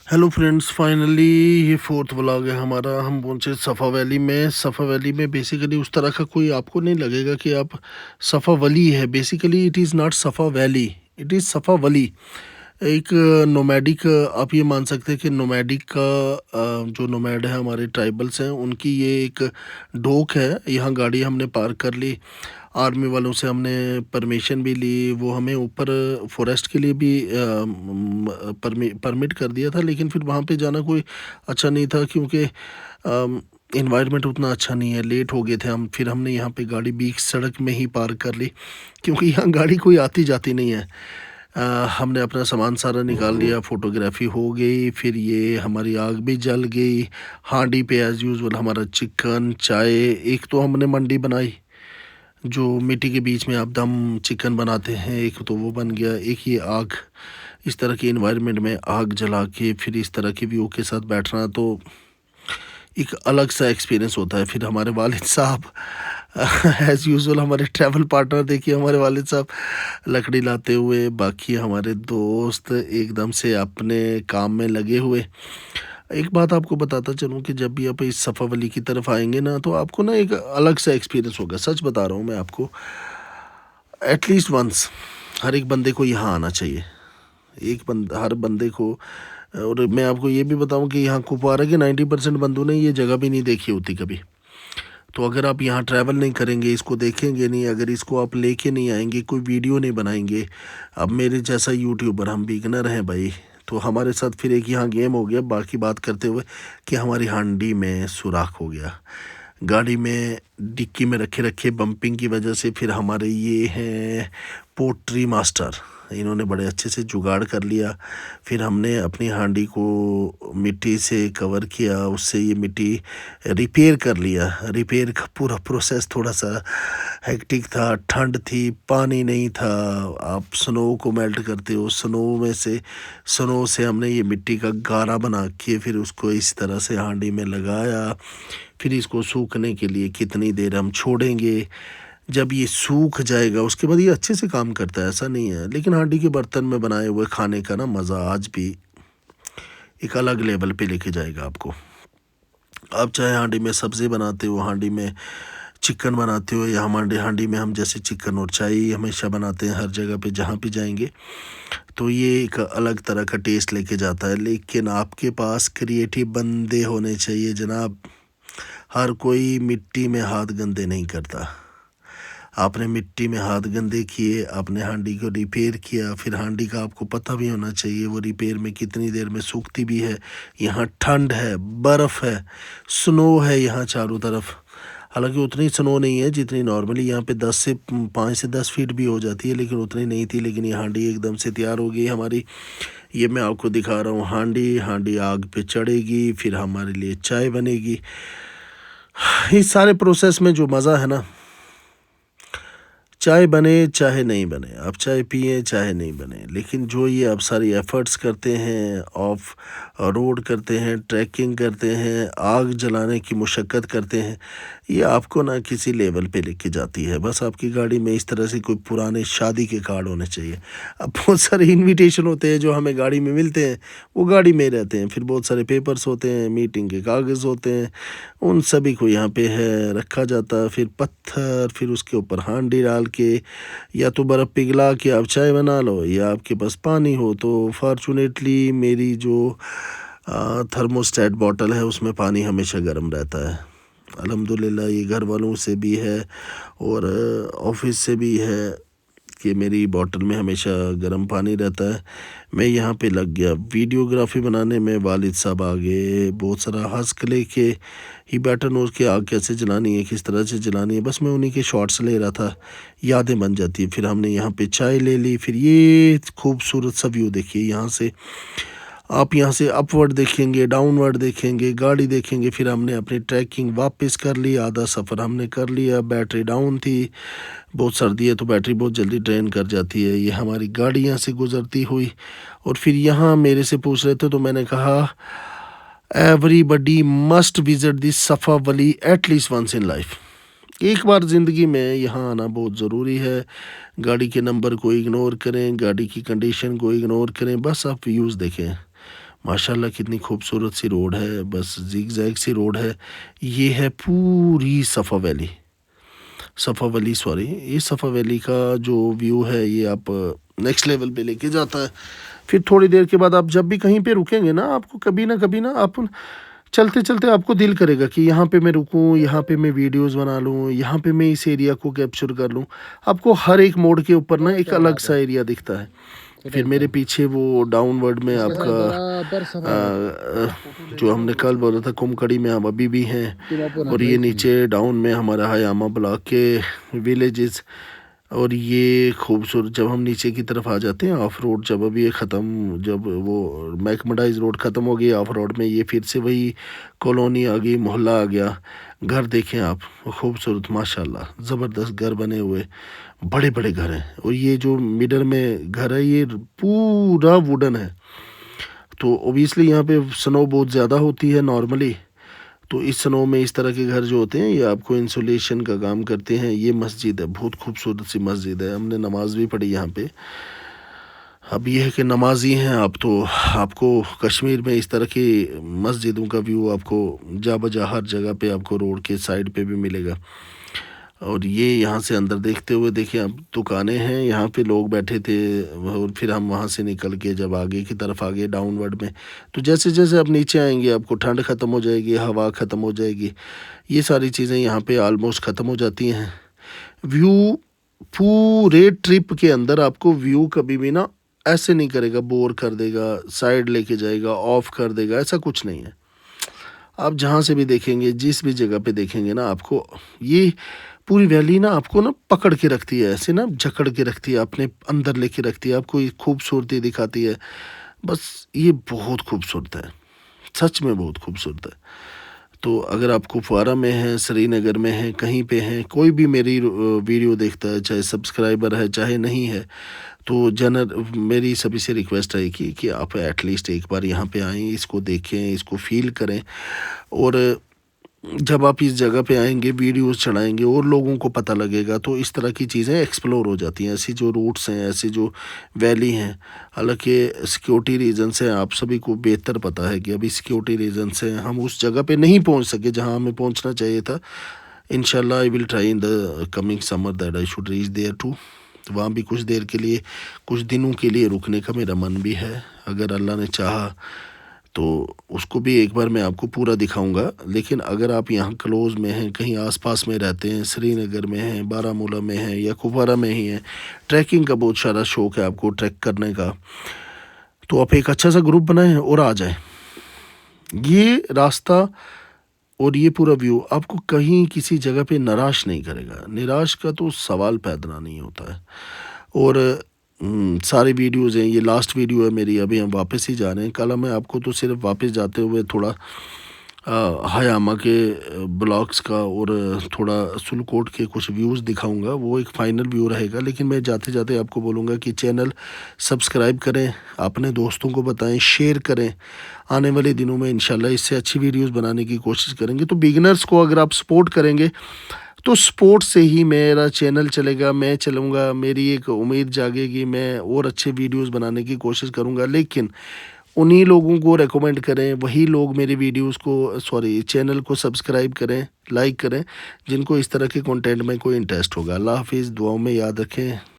Hello friends, finally ये fourth vlog है हमारा। हम पहुंचे सफ़ा वैली में। सफ़ा वैली में बेसिकली उस तरह का कोई आपको नहीं लगेगा कि आप सफ़ा वली है। बेसिकली इट इज़ नॉट सफ़ा वैली, इट इज़ सफ़ा वली। एक नोमैडिक, आप ये मान सकते हैं कि नोमैडिक का जो नोमैड है, हमारे ट्राइबल्स हैं, उनकी ये एक डोक है। यहाँ गाड़ी हमने पार्क कर ली। आर्मी वालों से हमने परमिशन भी ली। वो हमें ऊपर फॉरेस्ट के लिए भी परमिट कर दिया था, लेकिन फिर वहाँ पे जाना कोई अच्छा नहीं था क्योंकि इन्वायरमेंट उतना अच्छा नहीं है। लेट हो गए थे हम। फिर हमने यहाँ पे गाड़ी बीच सड़क में ही पार्क कर ली क्योंकि यहाँ गाड़ी कोई आती जाती नहीं है। हमने अपना सामान सारा निकाल लिया, फ़ोटोग्राफी हो गई। फिर ये हमारी आग भी जल गई। हांडी पे एज़ यूजुअल हमारा चिकन, चाय। एक तो हमने मंडी बनाई जो मिट्टी के बीच में आप दम चिकन बनाते हैं, एक तो वो बन गया। एक ये आग, इस तरह के इन्वायरमेंट में आग जला के फिर इस तरह के व्यू के साथ बैठना तो एक अलग सा एक्सपीरियंस होता है। फिर हमारे वालिद साहब एज़ यूजुअल हमारे ट्रैवल पार्टनर, देखिए हमारे वालिद साहब लकड़ी लाते हुए, बाकी हमारे दोस्त एकदम से अपने काम में लगे हुए। एक बात आपको बताता चलूँ कि जब भी आप इस सफ़ा वली की तरफ आएंगे ना, तो आपको ना एक अलग सा एक्सपीरियंस होगा। सच बता रहा हूँ मैं आपको। एटलीस्ट वंस हर एक बंदे को यहाँ आना चाहिए। हर बंदे को। और मैं आपको ये भी बताऊं कि यहाँ कुपवारा के 90% बंदों ने ये जगह भी नहीं देखी होती कभी। तो अगर आप यहाँ ट्रैवल नहीं करेंगे, इसको देखेंगे नहीं, अगर इसको आप लेके नहीं आएंगे, कोई वीडियो नहीं बनाएंगे। अब मेरे जैसा यूट्यूबर, हम बिगनर हैं भाई, तो हमारे साथ फिर एक यहाँ गेम हो गया। बाकी बात करते हुए कि हमारी हांडी में सुराख हो गया, गाड़ी में डिक्की में रखे रखे बम्पिंग की वजह से। फिर हमारे ये हैं पोट्री मास्टर, इन्होंने बड़े अच्छे से जुगाड़ कर लिया। फिर हमने अपनी हांडी को मिट्टी से कवर किया, उससे ये मिट्टी रिपेयर कर लिया। रिपेयर का पूरा प्रोसेस थोड़ा सा हेक्टिक था, ठंड थी, पानी नहीं था। आप स्नो को मेल्ट करते हो, स्नो से हमने ये मिट्टी का गारा बना के फिर उसको इस तरह से हांडी में लगाया। फिर इसको सूखने के लिए कितनी देर हम छोड़ेंगे। जब ये सूख जाएगा उसके बाद ये अच्छे से काम करता है, ऐसा नहीं है। लेकिन हांडी के बर्तन में बनाए हुए खाने का ना मज़ा आज भी एक अलग लेवल पे लेके जाएगा आपको। आप चाहे हांडी में सब्ज़ी बनाते हो, हांडी में चिकन बनाते हो, या हमारे हांडी में हम जैसे चिकन और चाय हमेशा बनाते हैं हर जगह पे जहाँ भी जाएंगे, तो ये एक अलग तरह का टेस्ट लेके जाता है। लेकिन आपके पास क्रिएटिव बंदे होने चाहिए जनाब। हर कोई मिट्टी में हाथ गंदे नहीं करता। आपने मिट्टी में हाथ गंदे किए, आपने हांडी को रिपेयर किया, फिर हांडी का आपको पता भी होना चाहिए वो रिपेयर में कितनी देर में सूखती भी है। यहाँ ठंड है, बर्फ़ है, स्नो है यहाँ चारों तरफ। हालांकि उतनी स्नो नहीं है जितनी नॉर्मली यहाँ पे 5 से 10 फीट भी हो जाती है, लेकिन उतनी नहीं थी। लेकिन ये हांडी एकदम से तैयार हो गई हमारी। ये मैं आपको दिखा रहा हूँ हांडी। हांडी आग पे चढ़ेगी, फिर हमारे लिए चाय बनेगी। इस सारे प्रोसेस में जो मज़ा है ना, चाय बने चाहे नहीं बने, आप चाय पिए चाहे नहीं बने, लेकिन जो ये आप सारी एफ़र्ट्स करते हैं, ऑफ रोड करते हैं, ट्रैकिंग करते हैं, आग जलाने की मुशक्क़त करते हैं, ये आपको ना किसी लेवल पे लेके जाती है। बस आपकी गाड़ी में इस तरह से कोई पुराने शादी के कार्ड होने चाहिए। अब बहुत सारे इनविटेशन होते हैं जो हमें गाड़ी में मिलते हैं, वो गाड़ी में रहते हैं। फिर बहुत सारे पेपर्स होते हैं, मीटिंग के कागज़ होते हैं, उन सभी को यहाँ पे है रखा जाता है। फिर पत्थर, फिर उसके ऊपर हांडी डाल के या तो बर्फ़ पिघला के आप चाय बना लो, या आपके पास पानी हो तो फॉर्चुनेटली मेरी जो थर्मोस्टेट बॉटल है उसमें पानी हमेशा गर्म रहता है। अल्हम्दुलिल्लाह ये घर वालों से भी है और ऑफिस से भी है कि मेरी बॉटल में हमेशा गर्म पानी रहता है। मैं यहाँ पे लग गया वीडियोग्राफी बनाने में। वालिद साहब आगे बहुत सारा हस्क लेके ही बैटन और के आग कैसे जलानी है, किस तरह से जलानी है, बस मैं उन्हीं के शॉट्स ले रहा था। यादें बन जाती है। फिर हमने यहाँ पे चाय ले ली। फिर ये खूबसूरत सा व्यू देखिए यहाँ से। आप यहाँ से अपवर्ड देखेंगे, डाउनवर्ड देखेंगे, गाड़ी देखेंगे। फिर हमने अपनी ट्रैकिंग वापस कर ली, आधा सफ़र हमने कर लिया। बैटरी डाउन थी, बहुत सर्दी है तो बैटरी बहुत जल्दी ड्रेन कर जाती है। ये हमारी गाड़ी यहाँ से गुज़रती हुई, और फिर यहाँ मेरे से पूछ रहे थे तो मैंने कहा एवरीबडी मस्ट विजिट दिस सफ़ा वली एटलीस्ट वंस इन लाइफ। एक बार ज़िंदगी में यहाँ आना बहुत ज़रूरी है। गाड़ी के नंबर को इग्नोर करें, गाड़ी की कंडीशन को इग्नोर करें, बस आप व्यूज़ देखें। माशाल्लाह कितनी खूबसूरत सी रोड है, बस ज़िग-ज़ैग सी रोड है। ये है पूरी सफ़ा वैली सॉरी, ये सफ़ा वैली का जो व्यू है ये आप नेक्स्ट लेवल पे लेके जाता है। फिर थोड़ी देर के बाद आप जब भी कहीं पे रुकेंगे ना, आपको कभी ना आप चलते-चलते आपको दिल करेगा कि यहाँ पे मैं रुकूँ, यहाँ पे मैं वीडियोज़ बना लूँ, यहाँ पे मैं इस एरिया को कैप्चर कर लूँ। आपको हर एक मोड़ के ऊपर ना एक क्या अलग बात है। सा एरिया दिखता है। खुदा फिर मेरे एकदम पीछे वो डाउनवर्ड में इसके साथ आपका बराबर सफ़र है। जो हमने कल बोला था कुमकड़ी में हम अभी भी हैं। तुम आपको ना और ये ट्राई की नीचे डाउन में हमारा हयामा ब्लॉक के विलेजेस। और ये खूबसूरत जब हम नीचे की तरफ आ जाते हैं ऑफ रोड, जब अभी ये ख़त्म, जब वो मैकमडाइज रोड ख़त्म हो गई ऑफ रोड में, ये फिर से वही कॉलोनी आ गई, मोहल्ला आ गया। घर देखें आप, खूबसूरत माशाल्लाह ज़बरदस्त घर बने हुए, बड़े बड़े घर हैं। और ये जो मिडल में घर है ये पूरा वुडन है। तो ओबियसली यहाँ पे स्नो बहुत ज़्यादा होती है नॉर्मली। तो इस स्नो में इस तरह के घर जो होते हैं ये आपको इंसुलेशन का काम करते हैं। ये मस्जिद है, बहुत खूबसूरत सी मस्जिद है, हमने नमाज भी पढ़ी यहाँ पे। अब ये है कि नमाजी हैं आप तो आपको कश्मीर में इस तरह की मस्जिदों का व्यू आपको जा बजा हर जगह पे आपको रोड के साइड पे भी मिलेगा। और ये यहाँ से अंदर देखते हुए देखिए, अब दुकानें हैं यहाँ पे, लोग बैठे थे। और फिर हम वहाँ से निकल के जब आगे की तरफ आगे डाउनवर्ड में, तो जैसे जैसे आप नीचे आएंगे आपको ठंड ख़त्म हो जाएगी, हवा ख़त्म हो जाएगी, ये सारी चीज़ें यहाँ पे ऑलमोस्ट ख़त्म हो जाती हैं। व्यू पूरे ट्रिप के अंदर आपको व्यू कभी भी ना ऐसे नहीं करेगा, बोर कर देगा, साइड लेके जाएगा, ऑफ कर देगा, ऐसा कुछ नहीं है। आप जहाँ से भी देखेंगे, जिस भी जगह पे देखेंगे ना, आपको ये पूरी वैली ना आपको ना पकड़ के रखती है, ऐसे ना जकड़ के रखती है, अपने अंदर लेके रखती है, आपको ये खूबसूरती दिखाती है। बस ये बहुत खूबसूरत है, सच में बहुत खूबसूरत है। तो अगर आप कुपवारा में हैं, श्रीनगर में हैं, कहीं पे हैं, कोई भी मेरी वीडियो देखता है, चाहे सब्सक्राइबर है चाहे नहीं है, तो मेरी सभी से रिक्वेस्ट है कि आप एटलीस्ट एक बार यहाँ पे आएँ, इसको देखें, इसको फ़ील करें। और जब आप इस जगह पे आएंगे, वीडियोस चढ़ाएंगे और लोगों को पता लगेगा, तो इस तरह की चीज़ें एक्सप्लोर हो जाती हैं। ऐसी जो रूट्स हैं, ऐसी जो वैली हैं, हालांकि सिक्योरिटी रीज़न से आप सभी को बेहतर पता है कि अभी सिक्योरिटी रीज़न से हम उस जगह पे नहीं पहुंच सके जहां हमें पहुंचना चाहिए था। इंशाल्लाह I will try in the coming summer that I should reach there too. तो वहाँ भी कुछ देर के लिए, कुछ दिनों के लिए रुकने का मेरा मन भी है, अगर अल्लाह ने चाहा तो उसको भी एक बार मैं आपको पूरा दिखाऊंगा। लेकिन अगर आप यहाँ क्लोज़ में हैं, कहीं आसपास में रहते हैं, श्रीनगर में हैं, बारामूला में हैं या कुपवारा में ही हैं, ट्रैकिंग का बहुत सारा शौक़ है आपको ट्रैक करने का, तो आप एक अच्छा सा ग्रुप बनाएं और आ जाएं। ये रास्ता और ये पूरा व्यू आपको कहीं किसी जगह पे निराश नहीं करेगा, निराश का तो सवाल पैदा नहीं होता है। और सारी वीडियोज़ हैं, ये लास्ट वीडियो है मेरी, अभी हम वापस ही जा रहे हैं। कल मैं आपको तो सिर्फ वापस जाते हुए थोड़ा हयामा के ब्लॉग्स का और थोड़ा सुलकोट के कुछ व्यूज़ दिखाऊंगा, वो एक फ़ाइनल व्यू रहेगा। लेकिन मैं जाते जाते आपको बोलूँगा कि चैनल सब्सक्राइब करें, अपने दोस्तों को बताएं, शेयर करें। आने वाले दिनों में इंशाल्लाह इससे अच्छी वीडियोज़ बनाने की कोशिश करेंगे। तो बिगिनर्स को अगर आप सपोर्ट करेंगे तो सपोर्ट से ही मेरा चैनल चलेगा, मैं चलूँगा, मेरी एक उम्मीद जागेगी, मैं और अच्छे वीडियोस बनाने की कोशिश करूँगा। लेकिन उन्हीं लोगों को रेकमेंड करें, वही लोग मेरे वीडियोस को सॉरी चैनल को सब्सक्राइब करें, लाइक करें, जिनको इस तरह के कंटेंट में कोई इंटरेस्ट होगा। अल्लाह हाफिज़, दुआओं में याद रखें।